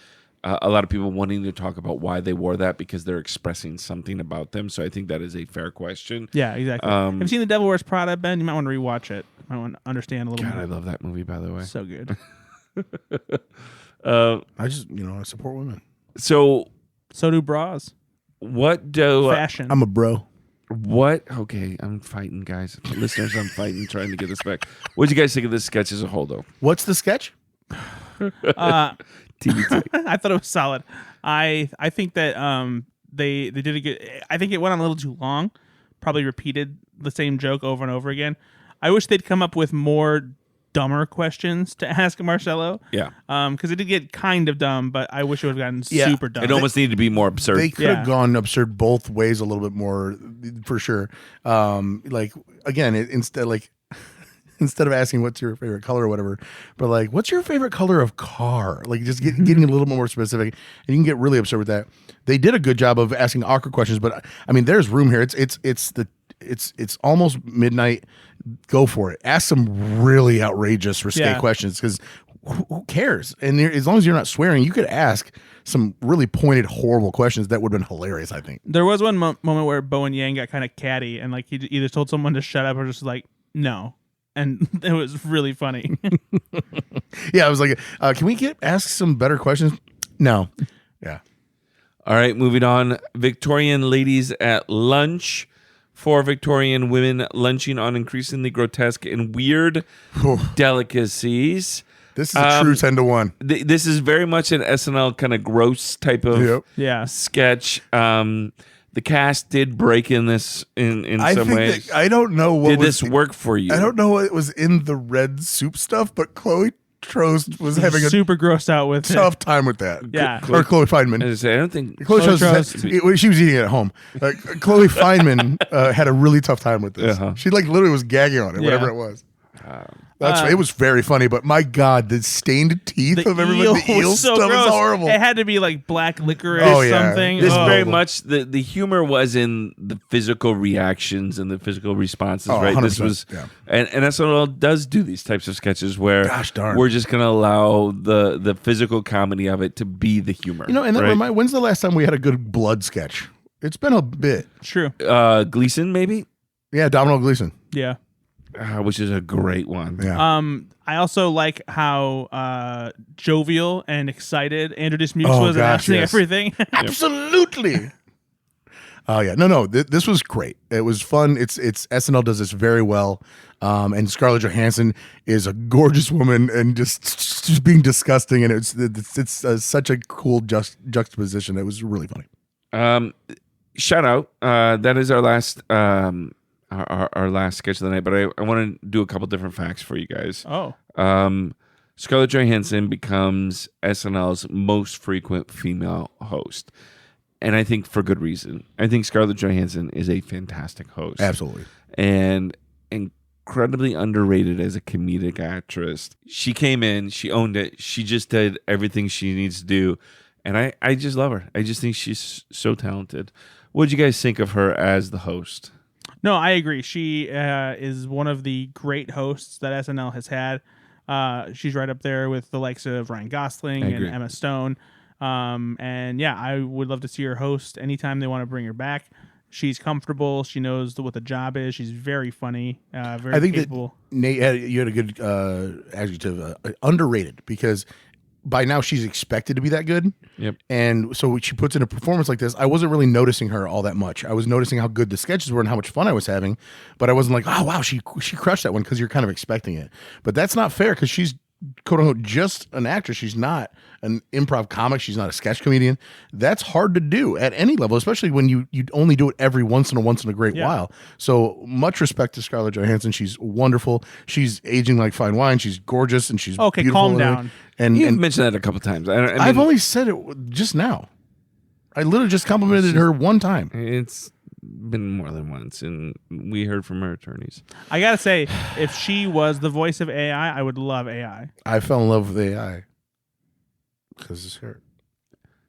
a lot of people wanting to talk about why they wore that because they're expressing something about them. So I think that is a fair question. Yeah, exactly. Have you seen The Devil Wears Prada, Ben? You might want to rewatch it. You might want to understand a little more. God, I love that movie, by the way. So good. I just, I support women. So do bras. What do... Fashion. I'm a bro. What? Okay, I'm fighting, guys. Listeners, I'm fighting, trying to get this back. What did you guys think of this sketch as a whole, though? What's the sketch? TBT. I thought it was solid. I think that they did a good. I think it went on a little too long. Probably repeated the same joke over and over again. I wish they'd come up with more dumber questions to ask Marcello. Yeah. Because it did get kind of dumb, but I wish it would have gotten Yeah. super dumb. It almost needed to be more absurd. They could have gone absurd both ways a little bit more, for sure. Like again, instead of asking what's your favorite color or whatever, but like, what's your favorite color of car? Like just getting a little bit more specific, and you can get really absurd with that. They did a good job of asking awkward questions, but I mean, there's room here. It's almost midnight. Go for it. Ask some really outrageous, risque questions, because who cares? And as long as you're not swearing, you could ask some really pointed, horrible questions that would have been hilarious, I think. There was one moment where Bowen Yang got kind of catty, and like he either told someone to shut up or just like no. And it was really funny. Yeah, I was like, can we ask some better questions? No. Yeah. All right, moving on. Victorian ladies at lunch. 4 Victorian women lunching on increasingly grotesque and weird delicacies. This is a true 10 to 1. This is very much an SNL kind of gross type of sketch. The cast did break in this in some ways. I don't know what did this work for you. I don't know what was in the red soup stuff, but Chloe Trost was having a super grossed out with tough time with that. Yeah. Or Chloe Feynman. As I say, I don't think Chloe Trost, she was eating it at home. Chloe Feynman had a really tough time with this. She like literally was gagging on it, whatever it was. It was very funny, but my God, the stained teeth of everybody, the eel so stuff gross. is horrible. It had to be like black licorice something. This very much, the humor was in the physical reactions and the physical responses, right? This was, and SNL does do these types of sketches where we're just going to allow the physical comedy of it to be the humor. You know, and that when's the last time we had a good blood sketch? It's been a bit. True. Gleason, maybe? Yeah, Domino Gleason. Yeah. Which is a great one. Yeah. I also like how jovial and excited Andrew Dismukes was announcing everything. Absolutely. Oh yeah, no. This was great. It was fun. It's SNL does this very well. And Scarlett Johansson is a gorgeous woman and just being disgusting. And it's such a cool juxtaposition. It was really funny. Shout out. That is our last. Our last sketch of the night, but I want to do a couple different facts for you guys. Oh. Scarlett Johansson becomes SNL's most frequent female host. And I think for good reason. I think Scarlett Johansson is a fantastic host. Absolutely. And incredibly underrated as a comedic actress. She came in, she owned it, she just did everything she needs to do. And I just love her. I just think she's so talented. What did you guys think of her as the host? No, I agree. She is one of the great hosts that SNL has had. She's right up there with the likes of Ryan Gosling and Emma Stone. And yeah, I would love to see her host anytime they want to bring her back. She's comfortable. She knows what the job is. She's very funny, very capable. That Nate, you had a good adjective, underrated, because by now she's expected to be that good. Yep. And so she puts in a performance like this. I wasn't really noticing her all that much. I was noticing how good the sketches were and how much fun I was having, but I wasn't like, oh wow, she crushed that one, because you're kind of expecting it. But that's not fair, because she's quote unquote just an actress. She's not an improv comic. She's not a sketch comedian. That's hard to do at any level, especially when you only do it every once in a great while. So much respect to Scarlett Johansson. She's wonderful. She's aging like fine wine. She's gorgeous, and she's beautiful. Calm down. And you've mentioned that a couple times. I mean, I've only said it just now. I literally just complimented her one time. It's been more than once, and we heard from her attorneys. I gotta say, if she was the voice of AI, I would love AI. I fell in love with AI because it's her.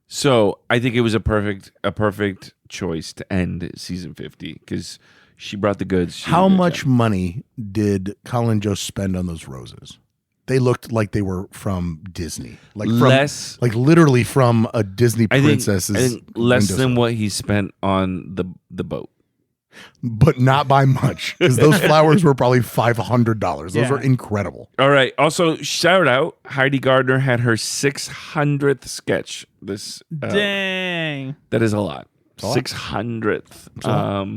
So I think it was a perfect choice to end season 50, because she brought the goods. How much money did Colin Jost spend on those roses? They looked like they were from Disney, like literally from a Disney princess's. I think less than what he spent on the boat, but not by much, because those flowers were probably $500. Those were incredible. All right. Also, shout out, Heidi Gardner had her 600th sketch. This dang, that is a lot. 600th.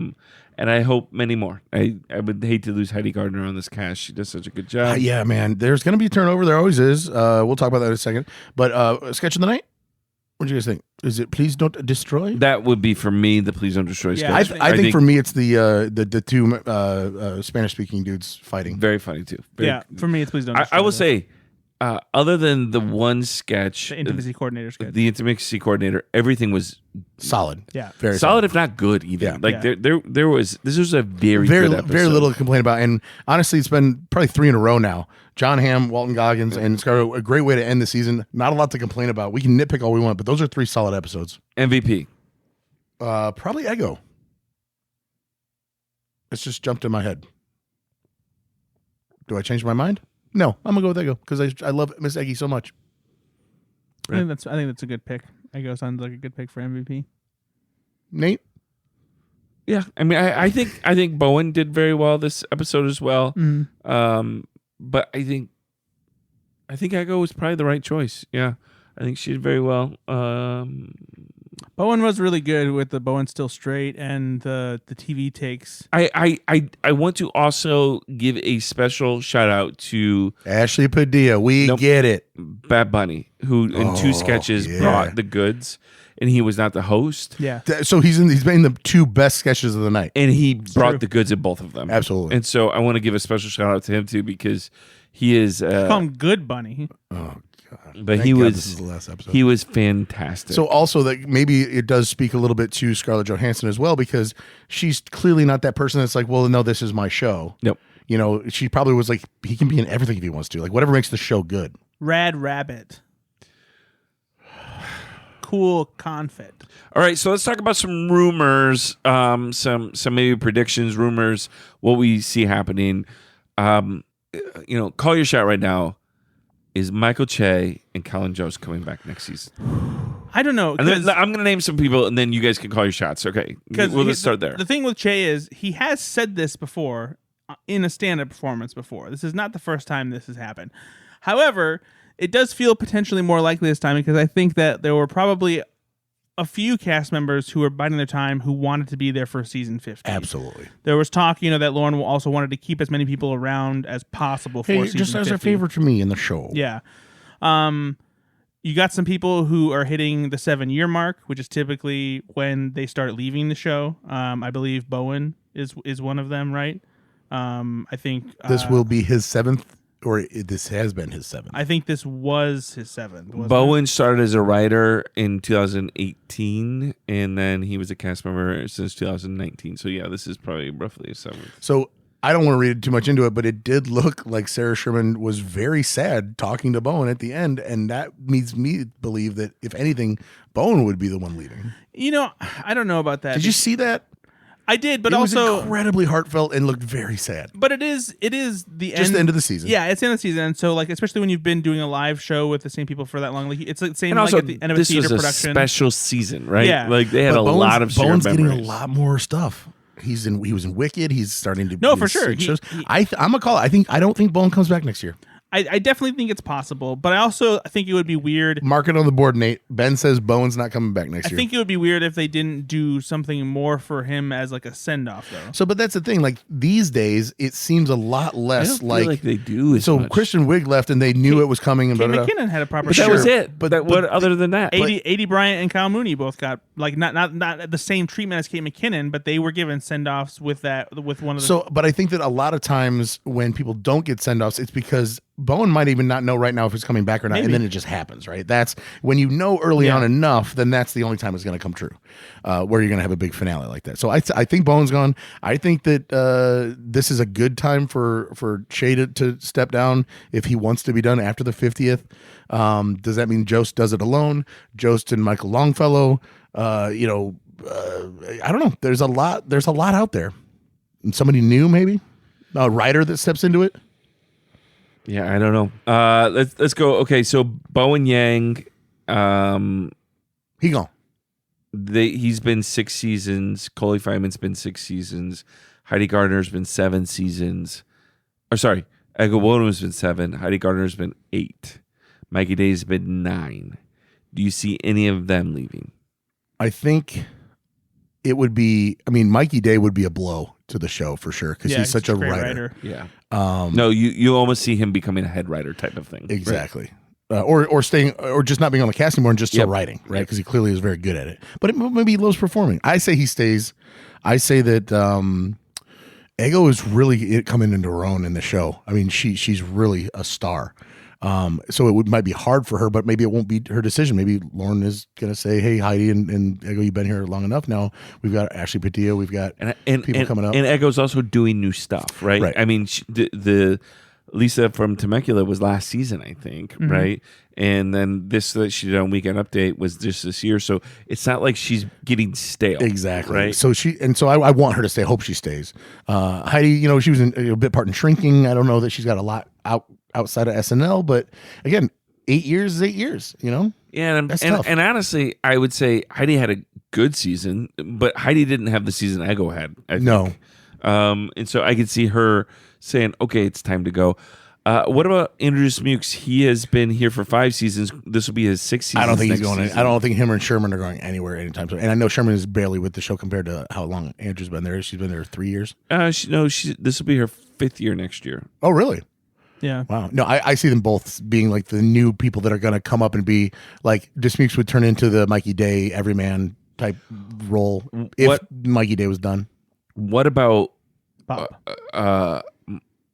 and I hope many more. I would hate to lose Heidi Gardner on this cast. She does such a good job. Yeah, man. There's going to be a turnover. There always is. We'll talk about that in a second. But sketch of the night. What do you guys think? Is it Please Don't Destroy? That would be for me the Please Don't Destroy Yeah, sketch. I think for me it's the two Spanish speaking dudes fighting. very funny too. For me, it's Please Don't I Destroy, will though. say, other than the one sketch, The intimacy coordinator sketch. the intimacy coordinator, everything was Solid. Yeah. Very solid, if not good. Even there was this was a very good episode. very little to complain about. And honestly, it's been probably 3 in a row now. John Hamm, Walton Goggins, and Scarlett, a great way to end the season. Not a lot to complain about. We can nitpick all we want, but those are 3 solid episodes. MVP. Probably Ego. It's just jumped in my head. Do I change my mind? No, I'm gonna go with Ego because I love Miss Eggy so much. I think that's a good pick. Ego sounds like a good pick for MVP. Nate? Yeah, I mean, I think Bowen did very well this episode as well. But I think Ego was probably the right choice. Yeah, I think she did very well. Bowen was really good with the Bowen Still Straight and the TV takes. I want to also give a special shout out to Ashley Padilla. We Nope. get it. Bad Bunny, who in 2 sketches yeah. brought the goods, and he was not the host. Yeah. So he's made the 2 best sketches of the night. And he brought true. the goods in both of them. Absolutely. And so I want to give a special shout out to him too, because he is Call him Good Bunny. Oh God. but Thank he God was this is the last episode. he was fantastic. So also that maybe it does speak a little bit to Scarlett Johansson as well, because she's clearly not that person that's like, well, no, this is my show. Nope. You know, she probably was like, he can be in everything if he wants to, like whatever makes the show good. Rad Rabbit. Cool confit. All right, so let's talk about some rumors, some maybe predictions, rumors, what we see happening. Call your shot right now. Is Michael Che and Colin Jost coming back next season? I don't know. And then I'm going to name some people, and then you guys can call your shots. Okay, let's start there. The thing with Che is he has said this before in a stand-up performance before. This is not the first time this has happened. However, it does feel potentially more likely this time because I think that there were probably a few cast members who were biding their time who wanted to be there for season 50. Absolutely. There was talk, that Lauren also wanted to keep as many people around as possible for season just as 50. a favor to me in the show. Yeah. You got some people who are hitting the 7-year mark, which is typically when they start leaving the show. I believe Bowen is one of them, right? I think This will be his 7th, or this has been his 7th. I think this was his 7th. wasn't Bowen started as a writer in 2018, and then he was a cast member since 2019. So yeah, this is probably roughly a 7th. So I don't want to read too much into it, but it did look like Sarah Sherman was very sad talking to Bowen at the end, and that makes me believe that if anything, Bowen would be the one leaving. it? I don't know about that. Did you see that? I did, but it was also incredibly heartfelt and looked very sad. But it is the Just the end of the season. Yeah, it's the end of the season, and so like especially when you've been doing a live show with the same people for that long, like it's the same And also, like at the end of a this theater was a production. special season, right? Yeah. Like they had But a lot of shared Bowen's memories. getting a lot more stuff. He was in Wicked. He's starting to No, be for in sure. six shows. I'm gonna call it. I don't think Bowen comes back next year. I definitely think it's possible, but I also think it would be weird. Mark it on the board, Nate. Ben says Bowen's not coming back next I year. think it would be weird if they didn't do something more for him as like a send off, though. So, but that's the thing. Like these days, it seems a lot I less don't feel like they do as So much. Christian Wiig left, and they knew it was coming. And Kate blah, blah, blah. McKinnon had a proper. But that show. was it. But- But what other than that? 80 Bryant and Kyle Mooney both got like not the same treatment as Kate McKinnon, but they were given send offs with one of the. So, but I think that a lot of times when people don't get send offs, it's because Bowen might even not know right now if it's coming back or not, Maybe. and then it just happens, right? That's when you know early Yeah. on enough, then that's the only time it's going to come true, where you're going to have a big finale like that. So I think Bowen's gone. I think that this is a good time for Che to step down if he wants to be done after the 50th. Does that mean Jost does it alone? Jost and Michael Longfellow, I don't know. There's a lot out there. And somebody new, maybe a writer that steps into it. Yeah, I don't know. Let's go. Okay, so Bowen Yang, He gone. he's been 6 seasons. Coley Feynman's been 6 seasons. Heidi Gardner's been 7 seasons. Or sorry, Ego Bowen's been 7. Heidi Gardner's been 8. Mikey Day's been 9. Do you see any of them leaving? I think it would be. I mean, Mikey Day would be a blow to the show for sure because he's such a great writer. Yeah. No, you almost see him becoming a head writer type of thing. Exactly. Right? Or staying, or just not being on the cast anymore and just still writing, right? Because he clearly is very good at it. But maybe he loves performing. I say he stays. I say that Ego is really coming into her own in the show. I mean, she's really a star. So might be hard for her, but maybe it won't be her decision. Maybe Lauren is going to say, "Hey, Heidi and Ego, you've been here long enough. Now we've got Ashley Padilla, we've got people coming up." And Ego's also doing new stuff, right? Right. I mean, the Lisa from Temecula was last season, I think, right? And then this that she did on Weekend Update was just this year. So it's not like she's getting stale. Exactly. Right? So I want her to stay. I hope she stays. Heidi, she was in a bit part in Shrinking. I don't know that she's got a lot outside of SNL, but again, 8 years is 8 years, Yeah, tough. and honestly, I would say Heidi had a good season, but Heidi didn't have the season Ego had. I think. No. And so I could see her saying, "Okay, it's time to go." What about Andrew Smukes? He has been here for 5 seasons. This will be his 6th season. I don't think he's going. I don't think him and Sherman are going anywhere anytime soon. And I know Sherman is barely with the show compared to how long Andrew's been there. She's been there 3 years. This will be her 5th year next year. Oh, really? Yeah. Wow. No, I see them both being like the new people that are going to come up and be like, Dismukes would turn into the Mikey Day everyman type role if Mikey Day was done. What about Bob.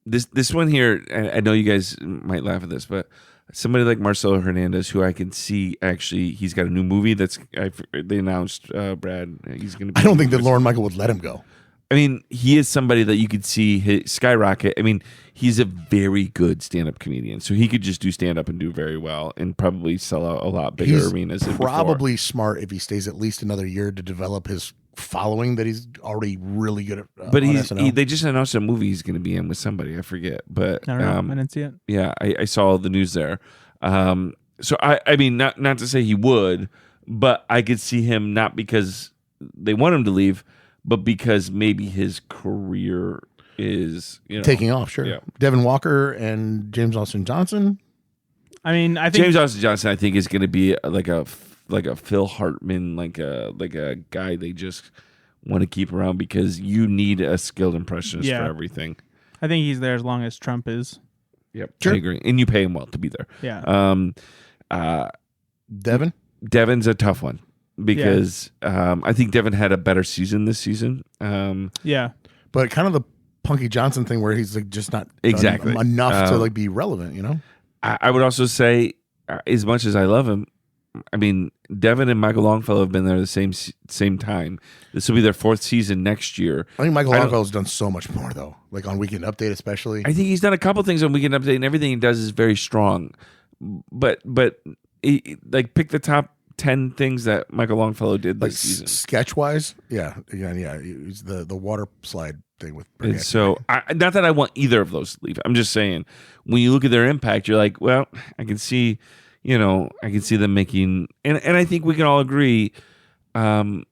this one here? I know you guys might laugh at this, but somebody like Marcelo Hernandez, who I can see actually, he's got a new movie they announced. Brad, he's going to. I don't think that Lauren Michael would let him go. I mean, he is somebody that you could see skyrocket. I mean, he's a very good stand-up comedian, so he could just do stand-up and do very well, and probably sell out a lot bigger arenas. Probably smart if he stays at least another year to develop his following that he's already really good at. But they just announced a movie he's going to be in with somebody. I forget, but I don't know. I didn't see it. Yeah, I saw the news there. So I mean, not to say he would, but I could see him not because they want him to leave, but because maybe his career is taking off. Sure. Yeah. Devin Walker and James Austin Johnson. I mean, I think James Austin Johnson, I think, is going to be like a Phil Hartman, like a guy they just want to keep around because you need a skilled impressionist for everything. I think he's there as long as Trump is. Yep, sure. I agree, and you pay him well to be there. Yeah. Devin's a tough one because I think Devin had a better season this season. Yeah, but kind of the Punky Johnson thing where he's like just not exactly enough to like be relevant. I would also say, as much as I love him, I mean, Devin and Michael Longfellow have been there the same time. This will be their 4th season next year. I think Michael Longfellow's done so much more though, like on Weekend Update especially. I think he's done a couple things on Weekend Update, and everything he does is very strong. But like pick the top 10 things that Michael Longfellow did this season. Sketch wise, it's the water slide thing with. So not that I want either of those to leave. I'm just saying when you look at their impact, you're like, well, I can see. I can see them making, and I think we can all agree, Jane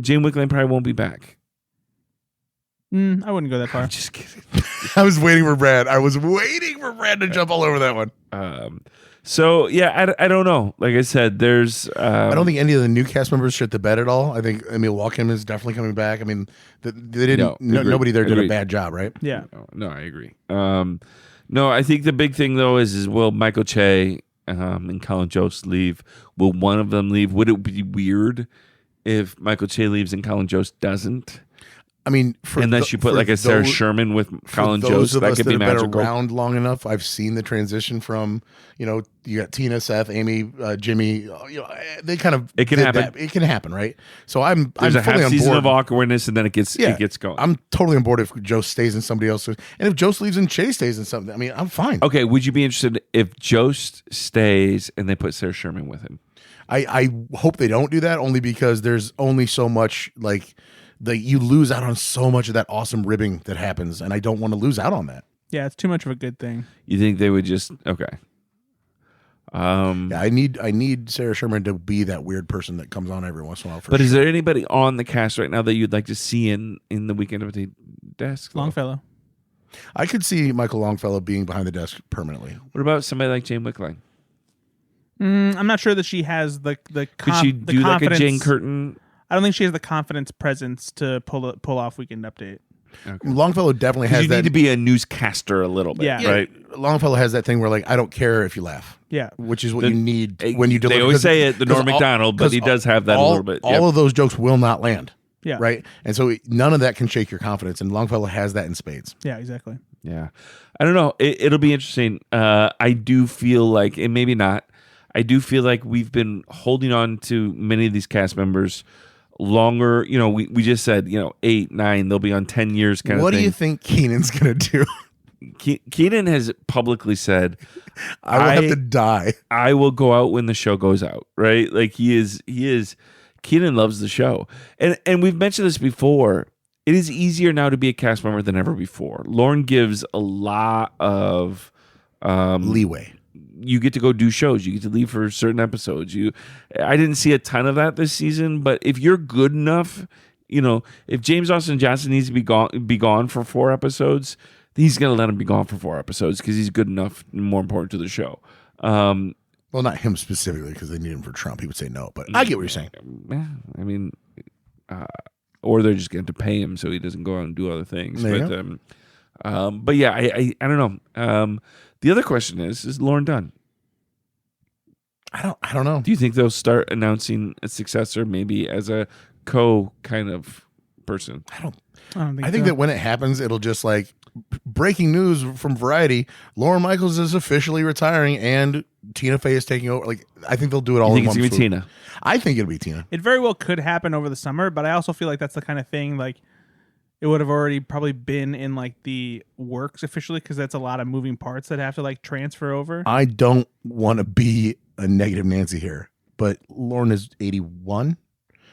Wickline probably won't be back. I wouldn't go that far. I'm just kidding. I was waiting for Brad. to jump all over that one. So yeah, I don't know. Like I said, there's. I don't think any of the new cast members shit the bed at all. I think Emil Walken is definitely coming back. I mean, they didn't. Nobody there did a bad job, right? Yeah. No, I agree. No, I think the big thing though is will Michael Che and Colin Jost leave? Will one of them leave? Would it be weird if Michael Che leaves and Colin Jost doesn't? I mean, unless you put like a Sarah Sherman with Colin Jost, that could be magical. Been around long enough, I've seen the transition from you got Tina, Seth, Amy, Jimmy. They kind of it can happen. That. It can happen, right? So I'm There's fully a half on season board. of awkwardness, and then it gets going. I'm totally on board if Jost stays in somebody else, and if Jost leaves and Che stays in something. I mean, I'm fine. Okay, would you be interested if Jost stays and they put Sarah Sherman with him? I hope they don't do that, only because there's only so much you lose out on so much of that awesome ribbing that happens, and I don't want to lose out on that. Yeah, it's too much of a good thing. You think they would just okay? I need Sarah Sherman to be that weird person that comes on every once in a while. But is there anybody on the cast right now that you'd like to see in the Weekend of the Desk? Longfellow. I could see Michael Longfellow being behind the desk permanently. What about somebody like Jane Wickline? I'm not sure that she has the Could she do like a Jane Curtin? I don't think she has the confidence presence to pull off Weekend Update. Okay. Longfellow definitely has You that. need to be a newscaster a little bit, Yeah. right? Longfellow has that thing where like I don't care if you laugh. Yeah. Which is what you need when you deliver. They always 'cause- say it, the 'cause Norm Macdonald, but he does have that a all, little bit. All of those jokes will not land. Yeah. Right. And so none of that can shake your confidence. And Longfellow has that in spades. Yeah, exactly. Yeah. I don't know. It'll be interesting. I do feel like, and maybe not, I do feel like we've been holding on to many of these cast members longer. You know, we just said, 8, 9, they'll be on 10 years kind of thing. What do you think Keenan's going to do? Keenan has publicly said, I will have to die. I will go out when the show goes out, right? Like he is Keenan loves the show. And we've mentioned this before. It is easier now to be a cast member than ever before. Lauren gives a lot of Leeway. You get to go do shows. You get to leave for certain episodes. I didn't see a ton of that this season, but if you're good enough, if James Austin Johnson needs to be gone for 4 episodes, he's going to let him be gone for 4 episodes because he's good enough and more important to the show. Well, not him specifically because they need him for Trump. He would say no, but I get what you're saying. Yeah, I mean, or they're just going to pay him so he doesn't go out and do other things. But yeah, I don't know. The other question is Lauren done? I don't know. Do you think they'll start announcing a successor, maybe as a kind of person? I think that when it happens, it'll just like breaking news from Variety. Lauren Michaels is officially retiring, and Tina Fey is taking over. Like I think they'll do it all. You think in it's one gonna be swoop. Tina? I think it'll be Tina. It very well could happen over the summer, but I also feel like that's the kind of thing like it would have already probably been in like the works officially because that's a lot of moving parts that have to like transfer over. I don't want to be a negative Nancy here, but Lauren is 81.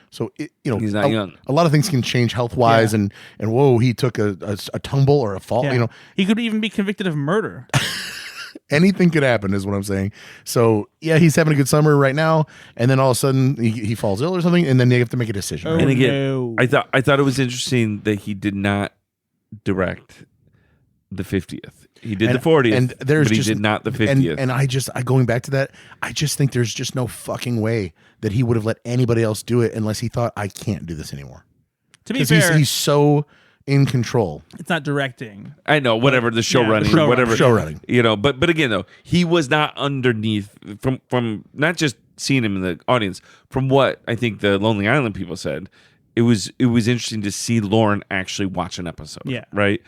So he's not young. A lot of things can change health wise, and whoa, he took a tumble or a fall. Yeah. He could even be convicted of murder. Anything could happen, is what I'm saying. So yeah, he's having a good summer right now, and then all of a sudden he falls ill or something, and then they have to make a decision. Oh, right? And again, no. I thought it was interesting that he did not direct the 50th. He did the 40th, and there's but he just, did not the 50th. And I going back to that, I just think there's just no fucking way that he would have let anybody else do it unless he thought I can't do this anymore. To be fair, he's so in control. it's not directing. I know, whatever, the show running, show whatever. Show running. But again, though, he was not underneath, from not just seeing him in the audience, from what I think the Lonely Island people said, it was interesting to see Lauren actually watch an episode. Yeah. Right?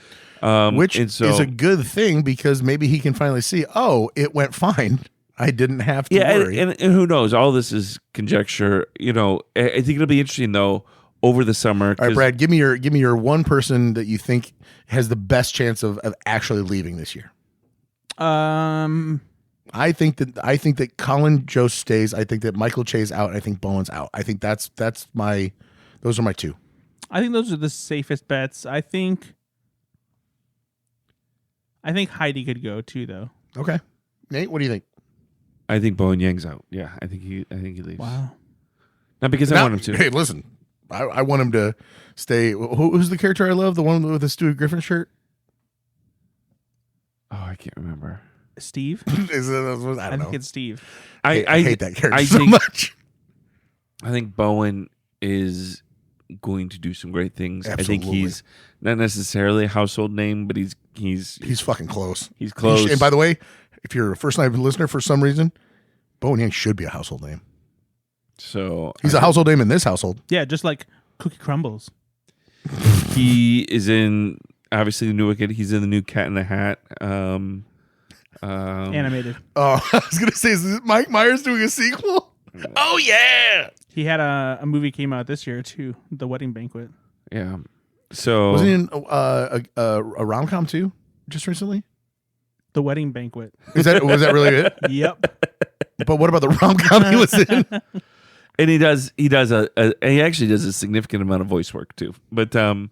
Which is a good thing because maybe he can finally see, oh, it went fine. I didn't have to worry. And who knows? All this is conjecture. I think it'll be interesting, though, over the summer. All right, Brad, give me your one person that you think has the best chance of actually leaving this year. I think that Colin Jost stays. I think that Michael Che's out. I think Bowen's out. I think those are my 2. I think those are the safest bets. I think Heidi could go too, though. Okay, Nate, what do you think? I think Bowen Yang's out. Yeah, I think he leaves. Wow. Not because I want him to. Hey, listen, I want him to stay. Who's the character I love? The one with the Stuart Griffin shirt? Oh, I can't remember. Steve? I don't I know. think it's Steve. I hate that character so much. I think Bowen is going to do some great things. Absolutely. I think he's not necessarily a household name, but he's fucking close. He's close. And by the way, if you're a first-time listener for some reason, Bowen Yang should be a household name. So He's a household name in this household. Yeah, just like Cookie Crumbles. He is in obviously the Newark. He's in the new Cat in the Hat. Animated. Oh, I was gonna say, is Mike Myers doing a sequel? Oh yeah. He had a movie came out this year too, The Wedding Banquet. Yeah. So Wasn't he in a rom-com too, just recently? The Wedding Banquet. Was that really it? Yep. But what about the rom-com he was in? and he actually does a significant amount of voice work too. But then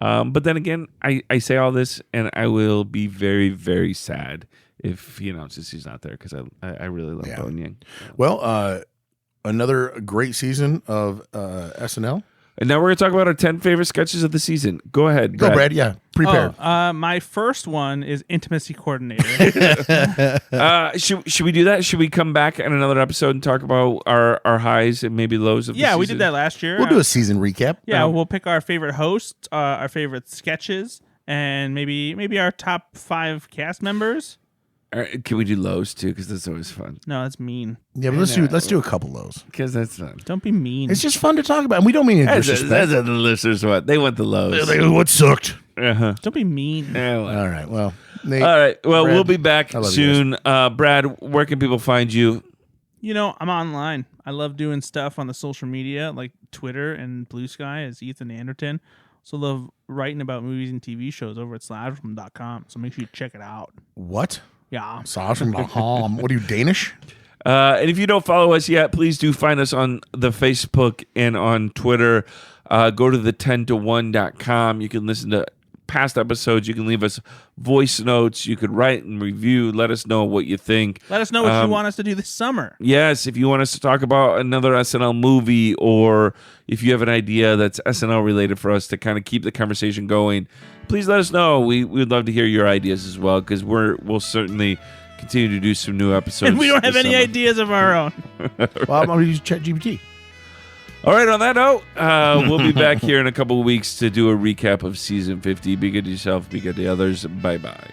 again, I say all this and I will be very, very sad if he announces he's not there because I really love Bowen Yang. Well, another great season of SNL. And now we're going to talk about our 10 favorite sketches of the season. Go ahead, Go, Brad. Yeah, prepared. My first one is intimacy coordinator. Should we do that? Should we come back in another episode and talk about our highs and maybe lows of the season? We did that last year. We'll do a season recap. Yeah, we'll pick our favorite hosts, our favorite sketches, and maybe our top 5 cast members. Can we do lows too? Because that's always fun. No, that's mean. Yeah, but let's do a couple of those. Because that's fun. Don't be mean. It's just fun to talk about, and we don't mean any disrespect. That's the listeners what they want the lows. What sucked? Uh-huh. Don't be mean. Yeah, well. All right. Well, Nate, All right. Well, Brad, we'll be back soon. you Brad, where can people find you? I'm online. I love doing stuff on the social media like Twitter and Blue Sky as Ethan Anderton. Also love writing about movies and TV shows over at slashroom.com. So make sure you check it out. What? Yeah. Sasha.com. What are you, Danish? And if you don't follow us yet, please do find us on the Facebook and on Twitter. Go to the 10to1.com. You can listen to past episodes. You can leave us voice notes. You could write and review. Let us know what you think. Let us know what you want us to do this summer. Yes, if you want us to talk about another SNL movie, or if you have an idea that's SNL related for us to kind of keep the conversation going, please let us know. We'd love to hear your ideas as well, because we'll certainly continue to do some new episodes. And we don't have any ideas of our own. Well, I'm going to use ChatGPT. All right, on that note, we'll be back here in a couple of weeks to do a recap of season 50. Be good to yourself, be good to others. Bye-bye.